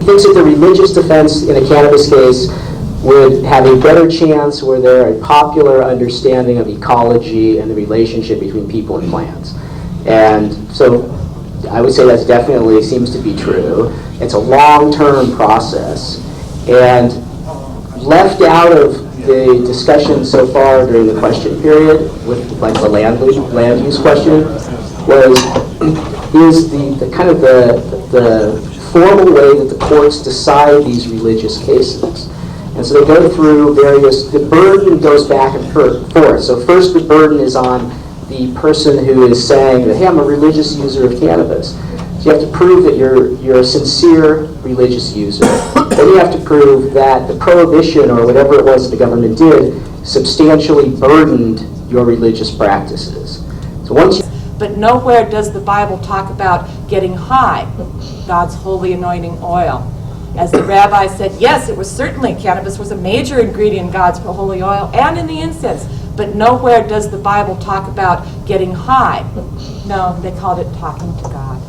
thinks that the religious defense in a cannabis case would have a better chance were there a popular understanding of ecology and the relationship between people and plants. And so I would say that definitely seems to be true. It's a long-term process. And left out of the discussion so far during the question period, with like the land use question, is the kind of the formal way that the courts decide these religious cases. And so they go through the burden goes back and forth. So first the burden is on the person who is saying that, hey, I'm a religious user of cannabis. So you have to prove that you're a sincere religious user. Then you have to prove that the prohibition or whatever it was that the government did substantially burdened your religious practices. So once you But nowhere does the Bible talk about getting high, God's holy anointing oil. As the rabbi said, yes, it was certainly, cannabis was a major ingredient in God's holy oil and in the incense, but nowhere does the Bible talk about getting high. No, they called it talking to God.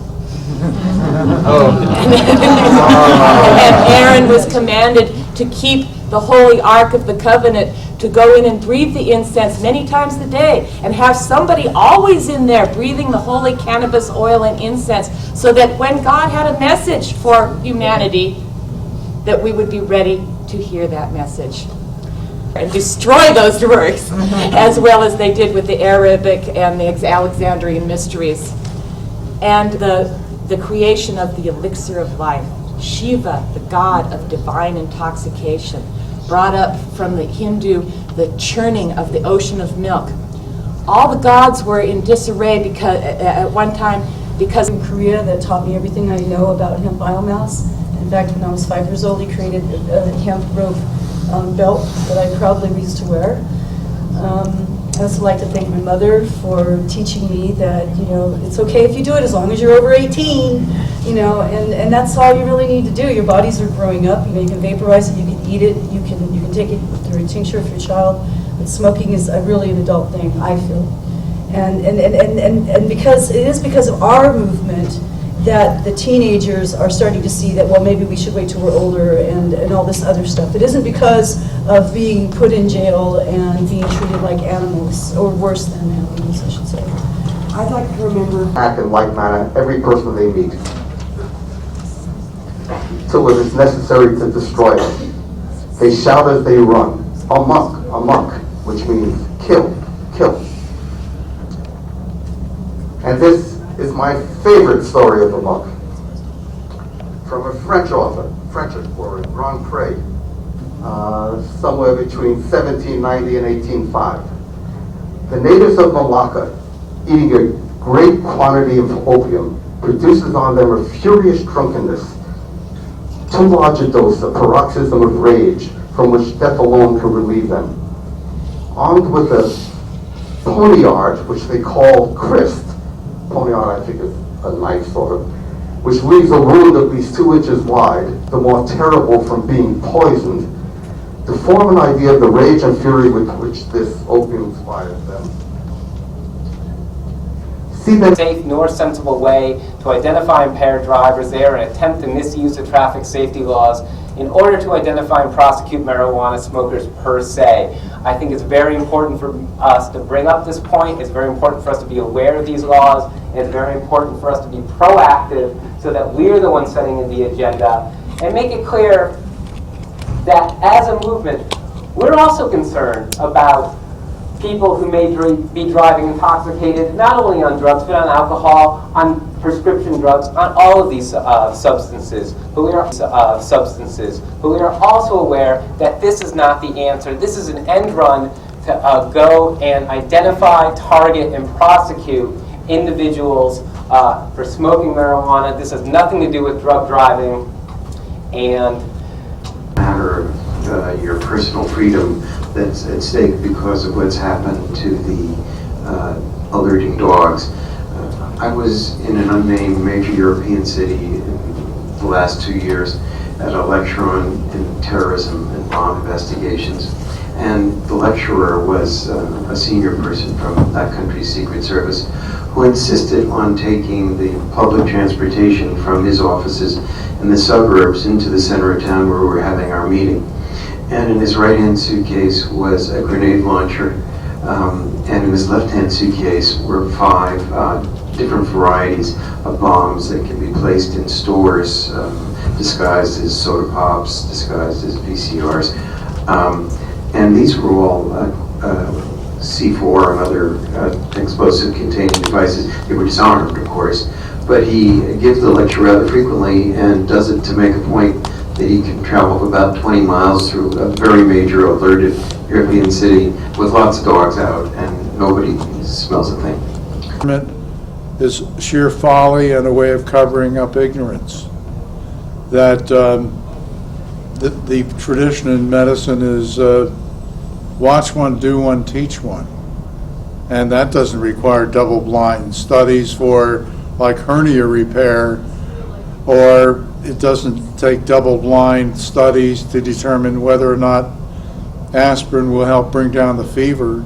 And Aaron was commanded to keep the holy ark of the covenant, to go in and breathe the incense many times a day and have somebody always in there breathing the holy cannabis oil and incense, so that when God had a message for humanity, that we would be ready to hear that message and destroy those works, as well as they did with the Arabic and the Alexandrian mysteries. And the creation of the elixir of life, Shiva, the god of divine intoxication, brought up from the Hindu the churning of the ocean of milk. All the gods were in disarray because at one time, because in Korea, that taught me everything I know about hemp biomass. In fact, when I was 5 years old, he created a hemp rope belt that I proudly used to wear. I also like to thank my mother for teaching me that, you know, it's okay if you do it as long as you're over 18, you know, and that's all you really need to do. Your bodies are growing up, you know, you can vaporize it, you can eat it, you can take it through a tincture for your child, but smoking is really an adult thing, I feel. And because of our movement that the teenagers are starting to see that, well, maybe we should wait till we're older and all this other stuff. It isn't because of being put in jail and being treated like animals, or worse than animals, I should say. I'd like to remember... Act in like manner every person they meet, till it is necessary to destroy them. They shout as they run, amok, amok, which means kill, kill. And this is my favorite story of the book, from a French author, French explorer, Grand Pré, somewhere between 1790 and 1805. The natives of Malacca, eating a great quantity of opium, produces on them a furious drunkenness, too large a dose, a paroxysm of rage, from which death alone can relieve them. Armed with a poniard, which they call Christ, poniard, I think, is a knife, sort of, which leaves a wound at least 2 inches wide, the more terrible from being poisoned, to form an idea of the rage and fury with which this opium inspires them. See that safe nor sensible way to identify impaired drivers. They are an attempt to misuse the traffic safety laws in order to identify and prosecute marijuana smokers per se. I think it's very important for us to bring up this point. It's very important for us to be aware of these laws. And it's very important for us to be proactive so that we're the ones setting the agenda, and make it clear that as a movement, we're also concerned about people who may be driving intoxicated, not only on drugs, but on alcohol, on prescription drugs, on all of these substances. But we are also aware that this is not the answer. This is an end run to go and identify, target, and prosecute individuals for smoking marijuana. This has nothing to do with drug driving. And matter of your personal freedom that's at stake because of what's happened to the alerting dogs. I was in an unnamed major European city in the last 2 years at a lecture on terrorism and bomb investigations, and the lecturer was a senior person from that country's Secret Service who insisted on taking the public transportation from his offices in the suburbs into the center of town where we were having our meeting. And in his right-hand suitcase was a grenade launcher, and in his left-hand suitcase were 5 different varieties of bombs that can be placed in stores, disguised as soda pops, disguised as VCRs. And these were all C4 and other explosive containing devices. They were disarmed, of course, but he gives the lecture rather frequently and does it to make a point that he can travel about 20 miles through a very major alerted European city with lots of dogs out and nobody smells a thing. Is sheer folly and a way of covering up ignorance. That the tradition in medicine is watch one, do one, teach one. And that doesn't require double-blind studies for like hernia repair, or it doesn't take double-blind studies to determine whether or not aspirin will help bring down the fever.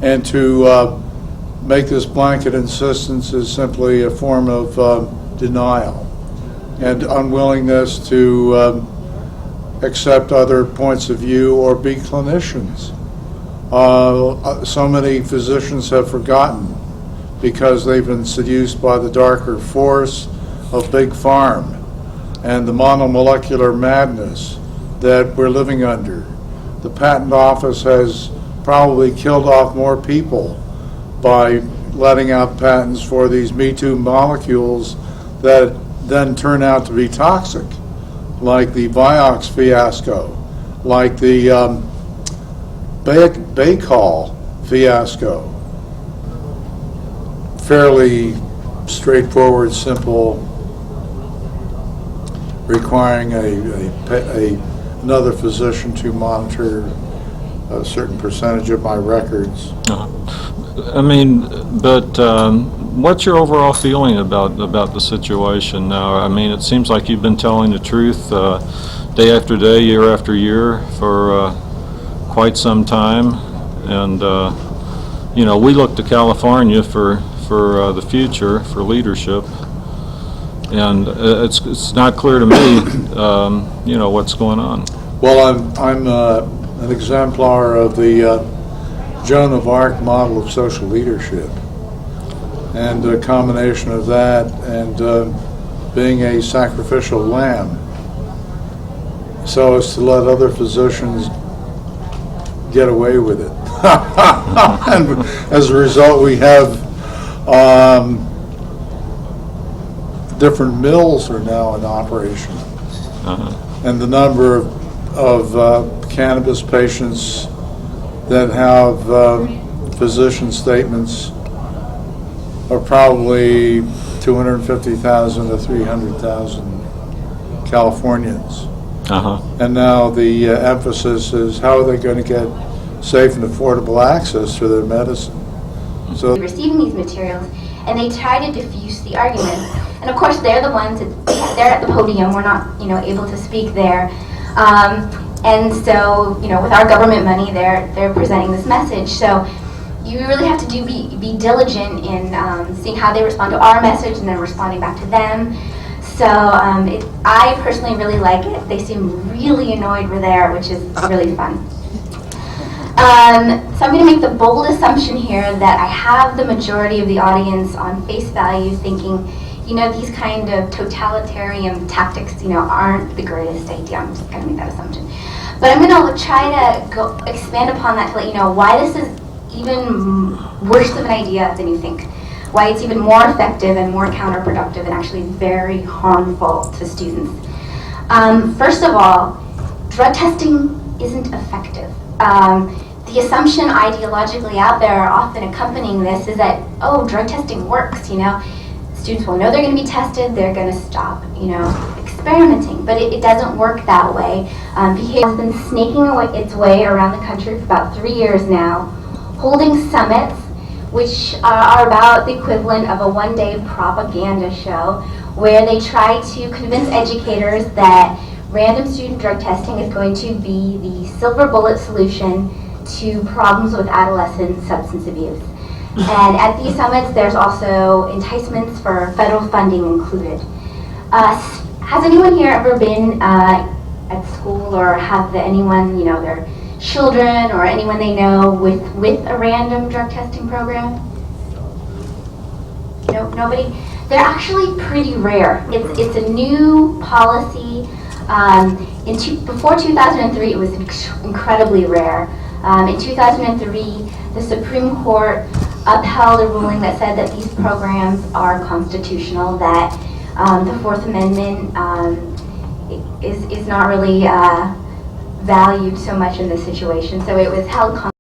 And to make this blanket insistence is simply a form of denial and unwillingness to accept other points of view or be clinicians. So many physicians have forgotten because they've been seduced by the darker force of big farm and the monomolecular madness that we're living under. The patent office has probably killed off more people by letting out patents for these Me Too molecules that then turn out to be toxic, like the Vioxx fiasco, like the Baycol fiasco. Fairly straightforward, simple, requiring another physician to monitor a certain percentage of my records. I mean, but what's your overall feeling about the situation now? I mean, it seems like you've been telling the truth day after day, year after year for quite some time, and you know, we look to California for the future, for leadership, and it's not clear to me, you know, what's going on. Well, I'm an exemplar of the Joan of Arc model of social leadership, and a combination of that and being a sacrificial lamb, so as to let other physicians get away with it. And as a result, we have different mills are now in operation, and the number of cannabis patients that have physician statements are probably 250,000 to 300,000 Californians. And now the emphasis is how are they going to get safe and affordable access to their medicine. So receiving these materials, and they try to diffuse the argument. And of course, they're the ones that they're at the podium. We're not, able to speak there. And so, with our government money, they're presenting this message. So you really have to be diligent in seeing how they respond to our message and then responding back to them. So I personally really like it. They seem really annoyed we're there, which is really fun. So I'm going to make the bold assumption here that I have the majority of the audience on face value thinking, these kind of totalitarian tactics, aren't the greatest idea. I'm just going to make that assumption. But I'm going to try to expand upon that to let you know why this is even worse of an idea than you think. Why it's even more effective and more counterproductive and actually very harmful to students. First of all, drug testing isn't effective. The assumption ideologically out there often accompanying this is that, drug testing works, Students will know they're going to be tested, they're going to stop, experimenting. But it doesn't work that way. Behavior has been snaking its way around the country for about 3 years now, holding summits, which are about the equivalent of a one-day propaganda show, where they try to convince educators that random student drug testing is going to be the silver bullet solution to problems with adolescent substance abuse. And at these summits, there's also enticements for federal funding included. Has anyone here ever been at school, or have anyone, their children or anyone they know with a random drug testing program? No, nobody? They're actually pretty rare. It's a new policy. Before 2003, it was incredibly rare. In 2003, the Supreme Court upheld a ruling that said that these programs are constitutional, that the Fourth Amendment is not really valued so much in this situation. So it was held